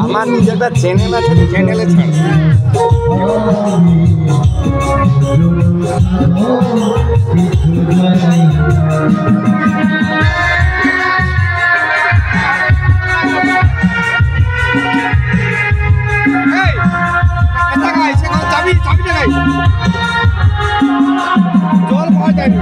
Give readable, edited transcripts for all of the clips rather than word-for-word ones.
আমার নিজের চ্যানেল আছে, চ্যানেলে ছাড়। জল পাওয়া যায়নি।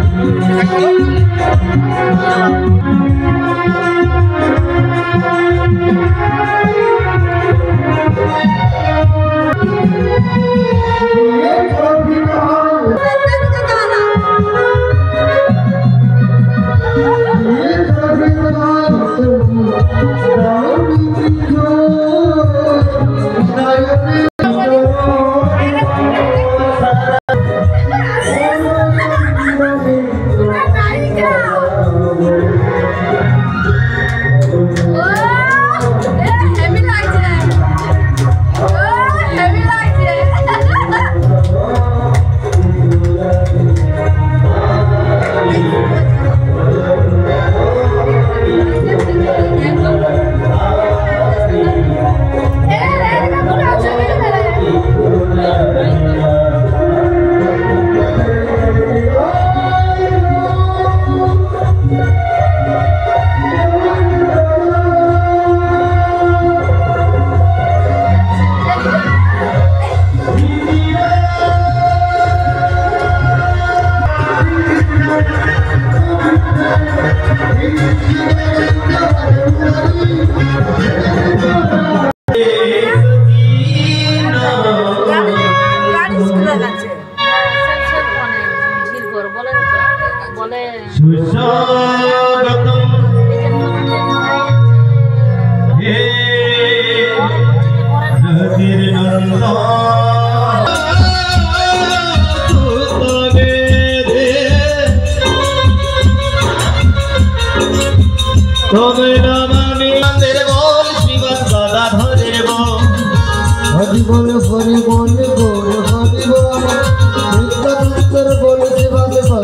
হরি বল হরি বল গোর হরি বল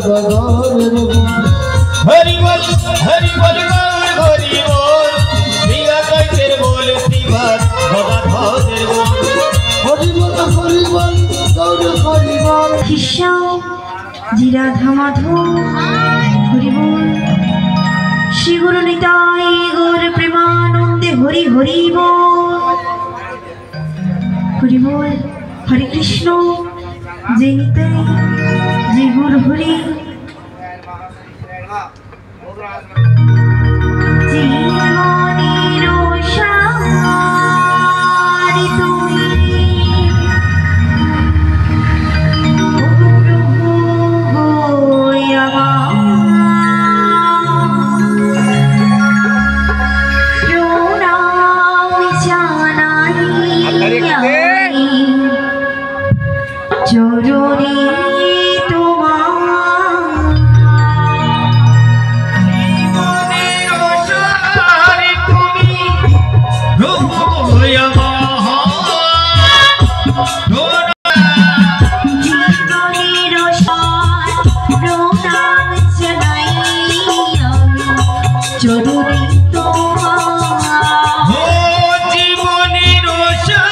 हरि बोल हरि बोल हरि बोल दिया कैसे बोल श्रीवास गदाधर बोल हरि बोल हरि बोल कृष्ण जी राधा माधव हरि बोल श्री गुरु निताई गौर प्रेमानंदे हरि हरि बोल हरि बोल हरे कृष्ण जय निताई जय गुरु हरि জীবনের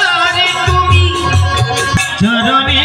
সারি তুমি চরণে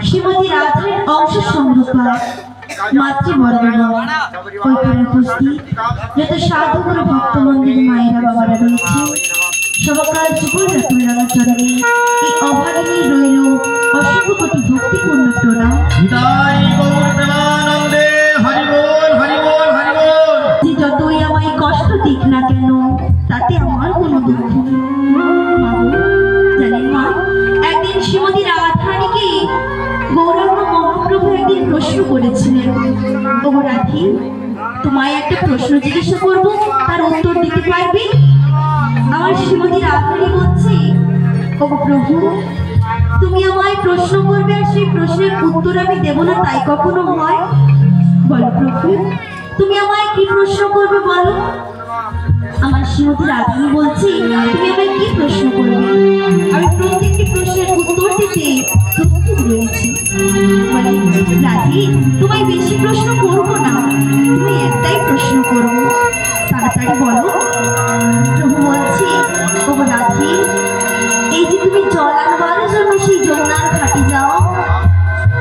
श्रीमती राधार अंश संरूपा मातृवर्गण ओइखाने उपस्थित যত সাধু গুরু ভক্ত মন্দির মায়েরা বাবারা রয়েছে সবকাল জীবন রাতুলার চরণে এই অভাগিনী রইল অসংখ্য কোটি ভক্তিপূর্ণ প্রণাম। নিতাই গৌর প্রেমানন্দে হরি বল হরি বল হরি বল। যে যতই আমায় কষ্ট দিক না কেন তাতে আমার কোনো দুঃখ নেই। জানেন মা, একদিন শ্রীমতী রাধারানীকে গৌরাঙ্গ মহাপ্রভু একদিন প্রশ্ন করেছিলেন, ও রাধি তোমায় একটা প্রশ্ন জিজ্ঞাসা করবো, তার উত্তর দিতে পারবে? আমার শ্রীমতী রাধারানী বলছে, ও প্রভু তুমি আমায় প্রশ্ন করবে আর সেই প্রশ্নের উত্তর আমি দেব না, তাই কখনো হয়? বলো প্রভু তুমি আমায় কি প্রশ্ন করবে বলো। আমার শ্রীমতী রাধারানী বলছে, তুমি আমায় কি প্রশ্ন করবে? আমি প্রত্যেকটি প্রশ্নের উত্তর দিতে প্রস্তুত রয়েছি। বলে রাধি তোমায় বেশি প্রশ্ন করবো না, তুমি একটাই প্রশ্ন করবো, তাড়াতাড়ি বলো। প্রভু বলছি, ও রাধি এই যে তুমি জল আনবার জন্য সেই যমুনার ঘাটে যাও,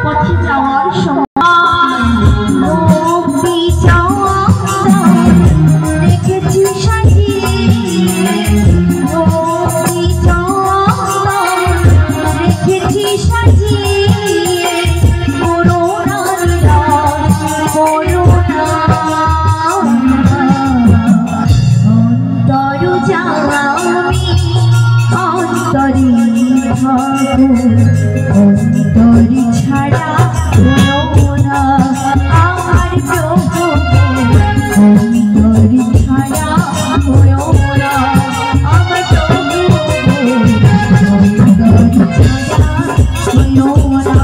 পথে যাওয়ার সময় no one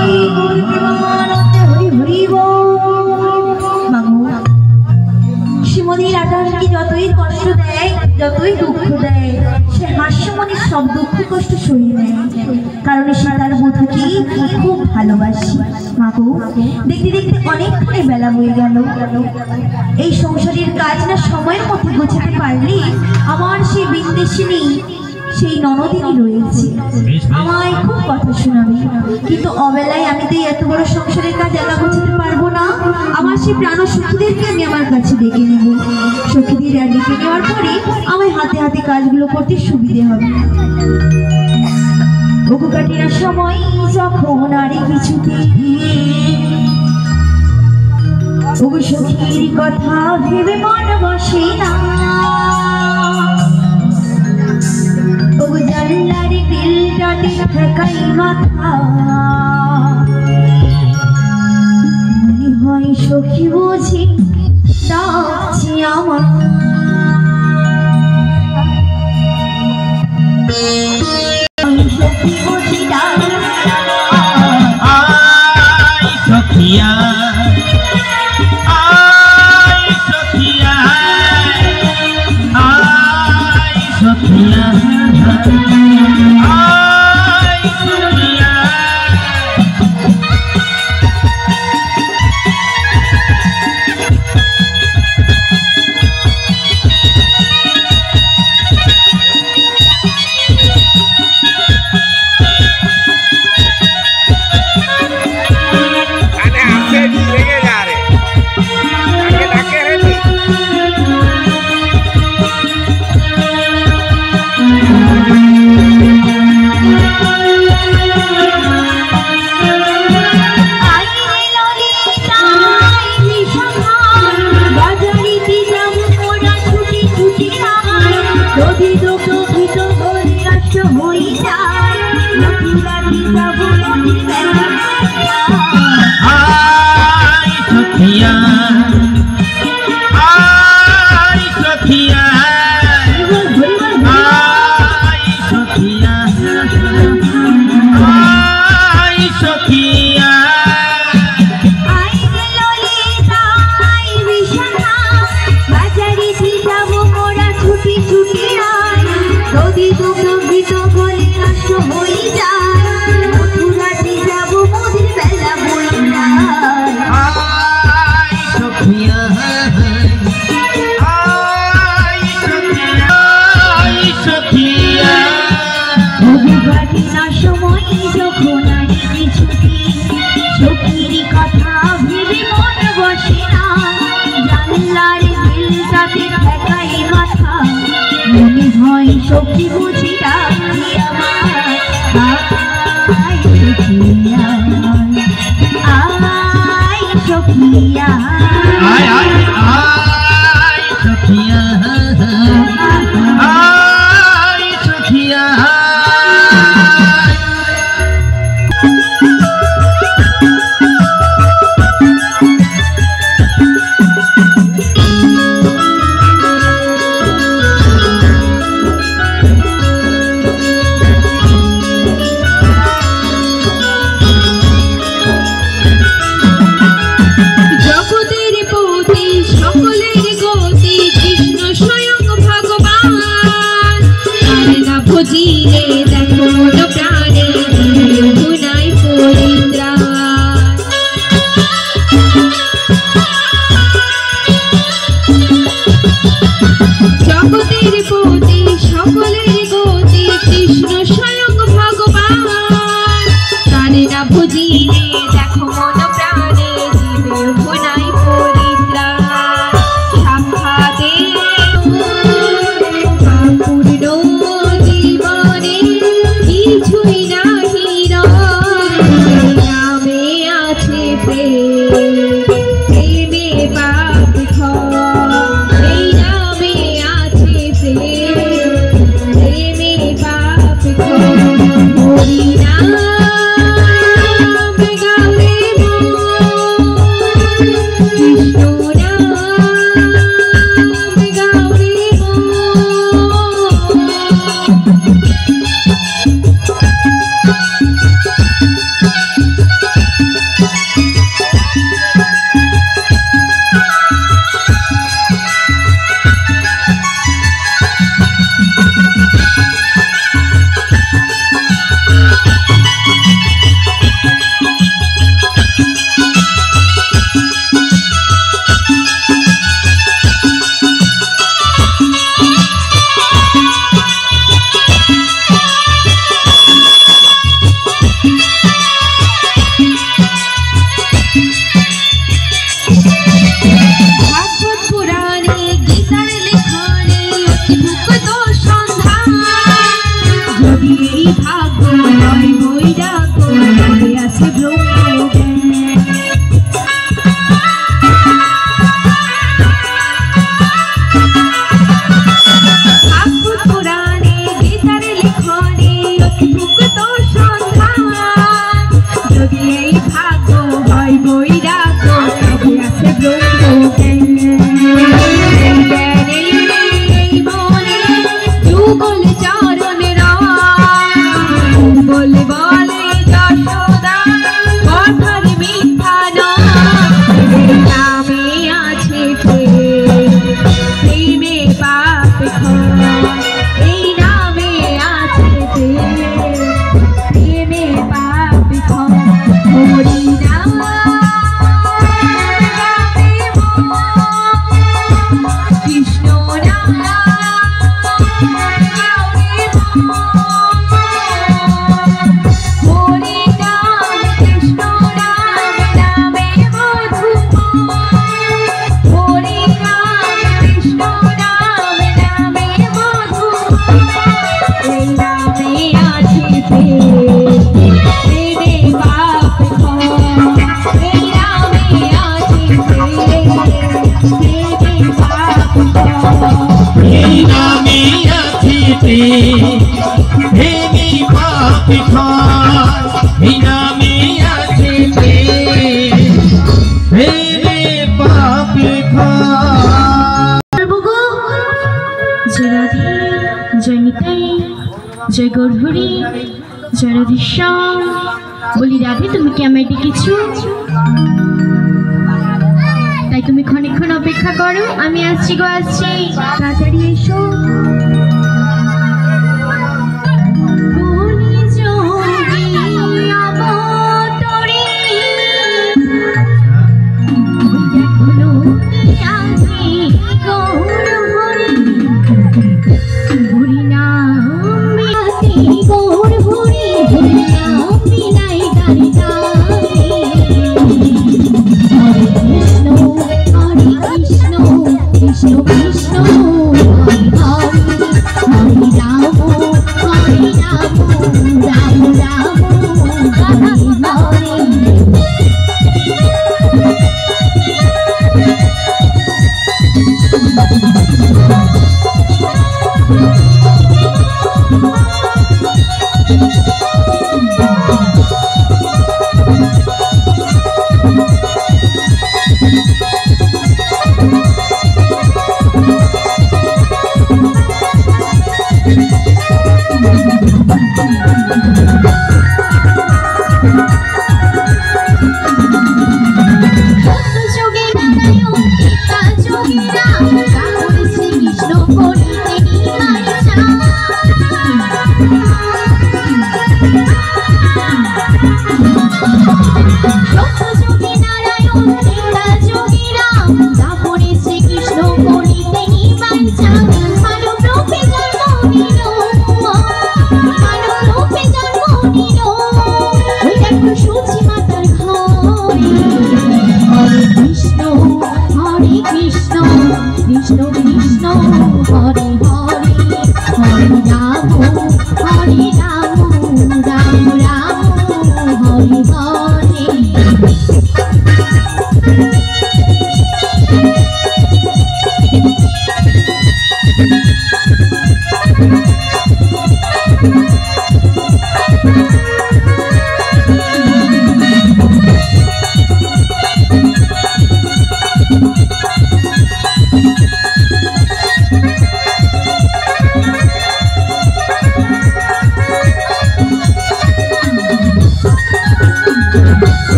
নিতাই গৌর প্রেমানন্দে হরি হরি বল। মাগো, শ্রীমতী রাধারানীকে যতই কষ্ট দেয়, যতই দুঃখ দেয়, সে হাস্যমণির সব দুঃখ কষ্ট সরিয়ে নেয়, কারণ সে তার বধূকে খুব ভালোবাসি। মাগো, দেখতে দেখতে অনেকক্ষণে বেলা হয়ে গেল। এই সংসারের কাজ না সময়ের মধ্যে গোছাতে পারলে আমার সেই বিন্দেশিনী, সেই ননদিনী রয়েছে, আমায় খুব কথা শোনাবে, কিন্তু অবেলায় আমি তো এত বড় সংসারের কাজ একা গোছাতে পারবো না। আমার সেই প্রাণ সখীদেরকে আমি আমার কাছে ডেকে নেব। সখীদের ডেকে নেওয়ার পরে আমায় হাতে হাতে কাজগুলো করতে সুবিধে হবে। বুকু কাটিনা সময় যখন আরে কিছুতে সখীর কথা ভেবে মন বসে না, জানলারে দিলটাতে ঠেকাই মাথা, মনে হয় সখী বুঝি ডাকছি আমার। সখী বুঝি ডাকছি আয় সখিয়া আয় সখিয়া আয় সখিয়া আয় সখিয়া। अरे आपसे लेके जा रहे आगे डाके रहती সখী বুঝি ডাকি আমার। আয় সখিয়া আয় সখিয়া আয় আয় আয় সখিয়া আয় সখিয়া। জিরে দেখো মন প্রাণে গুনাই পরিত্রা জগতের পতি সকলের গতি কৃষ্ণ স্বয়ং ভগবান প্রাণে না ভজিলে দেখো মন প্রাণে জীবের গুনাই পরিত্রা সাক্ষাতে পূর্ণ জীবনে কিছুই নাহি নামে আছে প্রেমে পাপ এই নামে আছে প্রেমে পাপ হরি নাম গাওরে কৃষ্ণ নাম গাওরে এই ভাগ্য হয় বৈরাগ্য তবে আছে ব্রহ্মজ্ঞান এই জ্ঞানে এই মনে যুগল চরণেরা বলে বলে যশোদা কথার মিথ্যা নয় নামে আছে প্রেমে পাপ ক্ষয় এই নামে আছে প্রেমে পাপ ক্ষয় হরি নাম কৃষ্ণ নাম হরি নাম কৃষ্ণ নাম নামে মধু হরি নাম কৃষ্ণ নাম নামে মধু এই নামে আছে প্রেমে পাপ ক্ষয় এই নামে আছে প্রেমে পাপ ক্ষয় এই নামে আছে প্রেমে পাপ ক্ষয় এই নামে আছে প্রেমে পাপ ক্ষয়। জয় রাধে জয় নিতাই জয় গৌরহরি জয় রাধেশ্যাম। বলি রাধে তুমি কি আমায় ডেকেছো? তাই তুমি ক্ষণিক্ষণ অপেক্ষা করো, আমি আসছি গো আসছি, তাড়াতাড়ি এসো। Krishna Krishna Hare Hare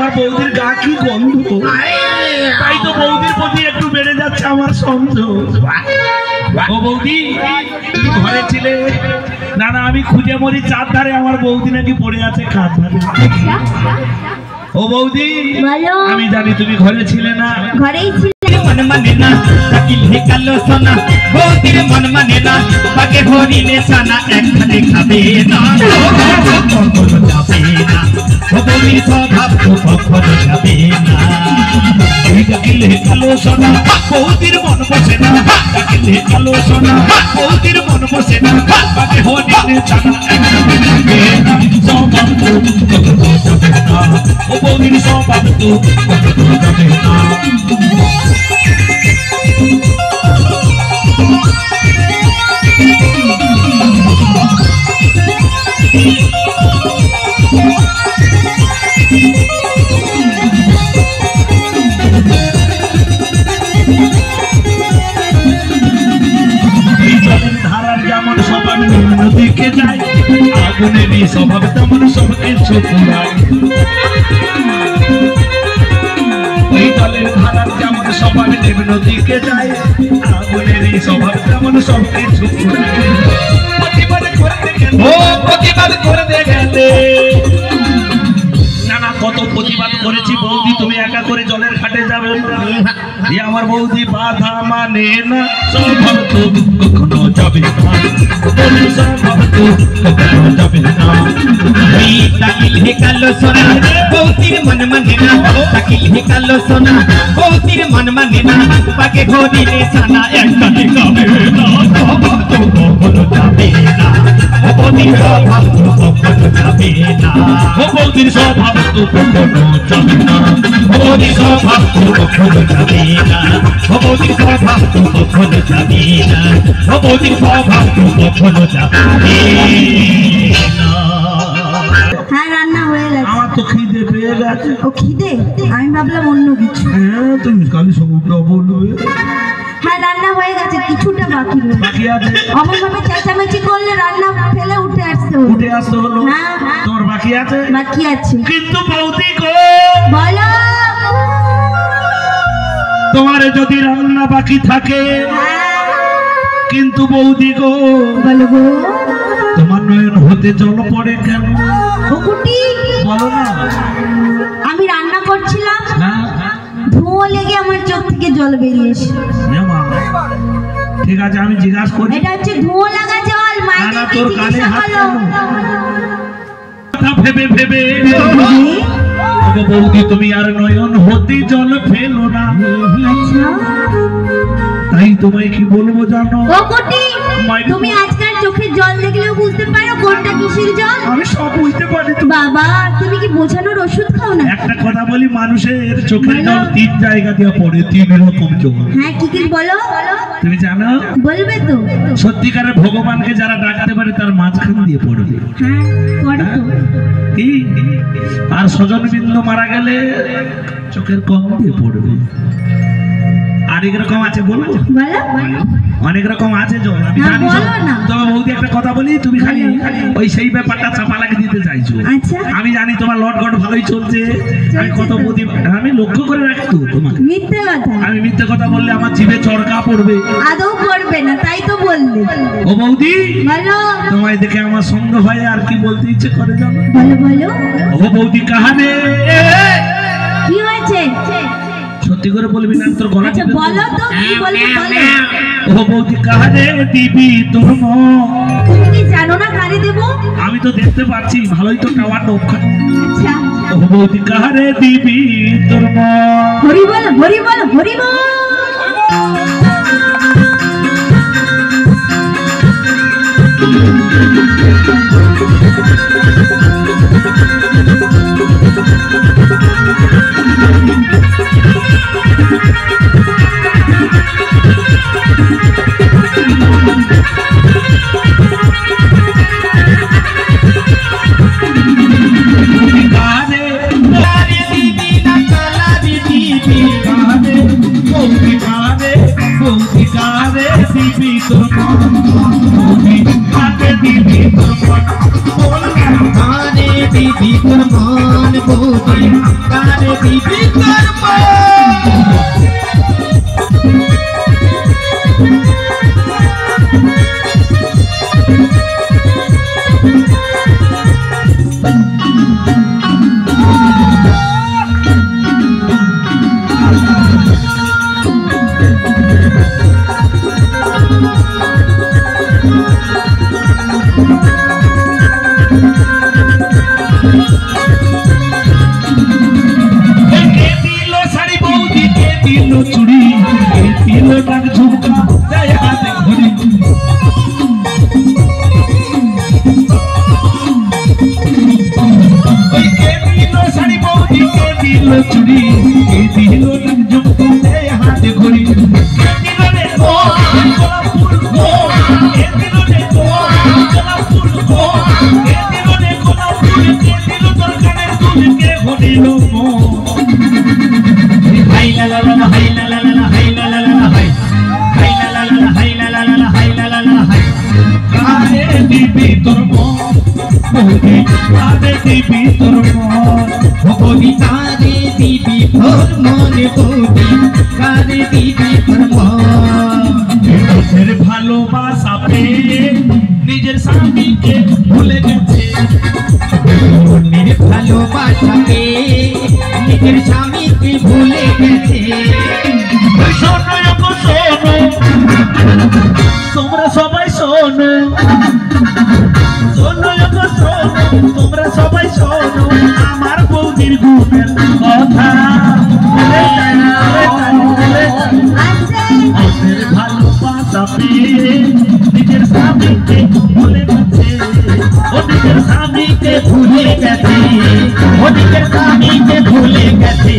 আমার বৌদির গা কি গন্ধ, তাই তো বৌদির প্রতি একটু বেড়ে যাচ্ছে আমার সন্দেহ। ও বৌদি তুমি ঘরে ছিলে? না না, আমি খুঁজে মরি চার ধারে আমার বৌদি নাকি পড়ে আছে খাট ধারে। ও বৌদি বলো। আমি জানি তুমি ঘরে ছিলে না। ঘরেই ছিল। मन माने ना शकील हे कालो सोना बौदिर मन माने ना बाके हरिने साना एकखाने खाबे ना कखनो जाबे ना ओ बौदिर स्वभाव तो कखनो जाबे ना शकील हे कालो सोना बौदिर मन बसे ना शकील हे कालो सोना बौदिर मन बसे ना बाके हरिने साना एकखाने खाबे ना स्वभाव तो कखनो जाबे ना ओ बौदिर स्वभाव तो कखनो जाबे ना। ধারার যেমন স্বভাব নদীকে যায়, আগুনেরই স্বভাব তেমন সবকে ছুড়ায়। ওই জলের ধারার যেমন স্বভাব নদীকে যায়, আগুনেরই স্বভাব তেমন সবকে ছুড়ায়। প্রতিবাদ করতে গেলে ও প্রতিবাদ করতে গেলে নানা কত প্রতিবাদ করেছি বৌদি, তুমি একা করে জলের ঘাটে যাবে আমার বৌদি বাধা মানে না, স্বভাব তো কখনো যাবে না, স্বভাব তো কখনো যাবে না। शकील हे कालो सोना बौदिर मन माने ना शकील हे कालो सोना बौदिर मन माने ना बाके हरिने साना एकखाने खाबे ना स्वभाव तो कखनो जाबे ना ओ बौदिर स्वभाव तो कखनो जाबे ना ও বৌদির স্বভাব তো কখনো যাবে না, ओ बौदिर स्वभाव तो कखनो जाबे ना ओ बौदिর स्वभाव तो कखनो जाबे ना ओ बौदिर स्वभाव तो कखनो जाबे ना। হ্যাঁ, রান্না হয়ে গেছে। আমার তো খিদে পেয়ে গেছে। ও খিদে? আমি ভাবলাম অন্য কিছু। হ্যাঁ তুমি খালি সবটা বলবে। হ্যাঁ, রান্না হয়ে গেছে, কিছুটা বাকি রয়েছে। বাকি আছে? অমন ভাবে চেঁচামেচি করলে রান্না ফেলে উঠে আসতে হলো। উঠে আসতে হলো? হ্যাঁ, হ্যাঁ। তোর বাকি আছে? বাকি আছে। কিন্তু বৌদি গো, বলো। তোমার যদি রান্না বাকি থাকে, কিন্তু বৌদি গো বলো গো। তোমার নয়ন হতে জল পড়ে কেন? ও কুটি, বলো না। আমি রান্না করছিলাম, হ্যাঁ ধোঁয়া লেগে আমার চোখ থেকে জল বেরিয়েছে। ঠিক আছে আমি জিজ্ঞাসা করি। এটা হচ্ছে ধোঁয়া লাগা জল। না, মায়ের তোর কানে হাত কথা ভেবে ভেবে বৌদি তুমি আর নয়ন হতে জল ফেলো না। তাই তোমায় কি বলবো জানো? ও কুটি, তুমি আজকাল চোখে জল দেখলেও বুঝতে পারো কোনটা কিসের জল? আমি সব বুঝতে পারি। তো বাবা, তুমি কি বোঝানোর ওষুধ খাও না? একটা কথা বলি, মানুষের চোখের জল তিন জায়গা দিয়ে পড়ে, তিন রকম জল। হ্যাঁ, কি কি বলো? তুমি জানো? বলবে তো। সত্যিকারের ভগবানকে যারা ডাকতে পারে তার মাঝখান দিয়ে পড়বে। হ্যাঁ, পড়ে তো। কি? আর স্বজনবৃন্দ মারা গেলে চোখের কম দিয়ে পড়বে। আরেক রকম আছে, বলবো? বলো। অনেক রকম আছে জল, আমি হ্যাঁ, জানি। বলো না। তবে বৌদি একটা কথা বলি, তুমি খালি ওই সেই ব্যাপারটা চাপা লাগিয়ে দিতে চাইছো। আচ্ছা। আমি জানি তোমার লটঘট ভালোই চলছে, আমি কত প্রতি আমি লক্ষ্য করে রাখি তো তোমাকে। মিথ্যে কথা। আমি মিথ্যে কথা বললে আমার জিভে চরকা পড়বে। আদৌ করবে না, তাই তো বললে। ও বৌদি, বলো। তোমায় দেখে আমার সঙ্গ হয়, আর কি বলতে ইচ্ছে করে জানো? বলো বলো। ও বৌদি কাহারে? কি হয়েছে? সত্যি করে বলবি না, তোর গলা আচ্ছা টিপে বলো তো, কি বলবে বলো। ও বৌদি কাহারে দিবি তোর মন? তুমি কি জানো না কারে দেবো? আমি তো দেখতে পাচ্ছি, ভালোই তো টাওয়ার টোপ খায়। আচ্ছা। ও বৌদি কাহারে দিবি তোর মন? হরি বল, হরি বল, হরি বল। তোর মন, বৌদি কাহারে দিবি তোর মন? ভিতর মন চুড়ি দিল টাক ঝুমকা দেয় হাতে ঘড়ি ওই কে দিল শাড়ি বৌদি কে দিল চুড়ি দিল টাক ঝুমকা দেয় হাতে ঘড়ি কে দিল রে গোলাপ ফুল কে দিল রে গোলাপ ফুল কে দিল রে গোলাপ ফুল কে দিল তোর কানের দুল কে ঘড়িল হাই লা লা লা হাই লা লা লা হাই লা লা লা হাই হাই লা লা লা হাই লা লা লা হাই লা লা লা হাই কারে দিবি তোর মন বৌদি কারে দিবি তোর মন বৌদি কারে দিবি তোর মন বৌদি কারে দিবি তোর মন নিজের ভালোবাসা পেয়ে নিজের স্বামীকে ভুলে গেছে নিজের ভালোবাসা পেয়ে নিজের স্বামীকে ভুলে গেছে শোনো শোনো তোমরা সবাই শোনো শোনো শোনো তোমরা সবাই শোনো আমার বৌদির গুণের কথা নিজের ভালোবাসা পেয়ে নিজের স্বামীকে ভুলে গেছে ও নিজের স্বামীকে ভুলে গেছে ও নিজের স্বামীকে ভুলে গেছে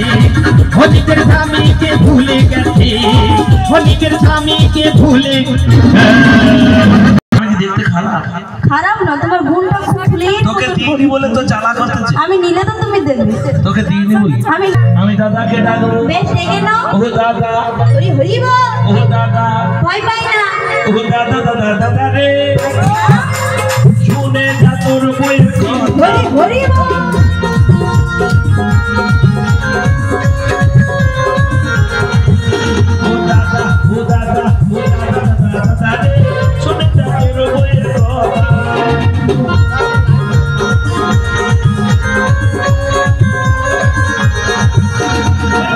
ও নিজের স্বামীকে ভুলে গেছে ও নিজের স্বামীকে ভুলে আমি দেখতে খারাপ খারাপ না, তোমার গুণটা খুব ফুলের তোকে মতো দিইনি বলে তো জ্বালা করতেছে আমি নিলে তো তুমি দেখবে। তোকে দিইনি বলি আমি আমি দাদাকে ডাকবো বেশ ডেকে নাও। ও দাদা হরি হরি বল, ও দাদা ভয় পাই না। ও দাদা দাদা দাদা রে শুনে যা তোর বইয়ের কথা হরি হরি বল। ও দাদা ও দাদা ও দাদা দাদা রে শুনে যা তোর বইয়ের কথা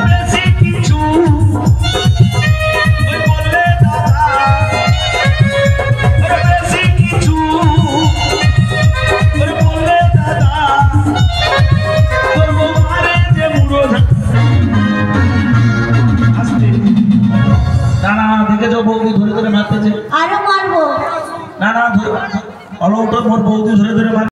বেশি কিছু ওই বললে দাদা বেশি কিছু ওই বললে দাদা তোর বৌমারে যে মুড়ো আসতে দাঁড়া দেখেছো বৌদি ধরে ধরে মারতেছে আরো মারবো। না না অলৌটো মোর বৌদি ধরে ধরে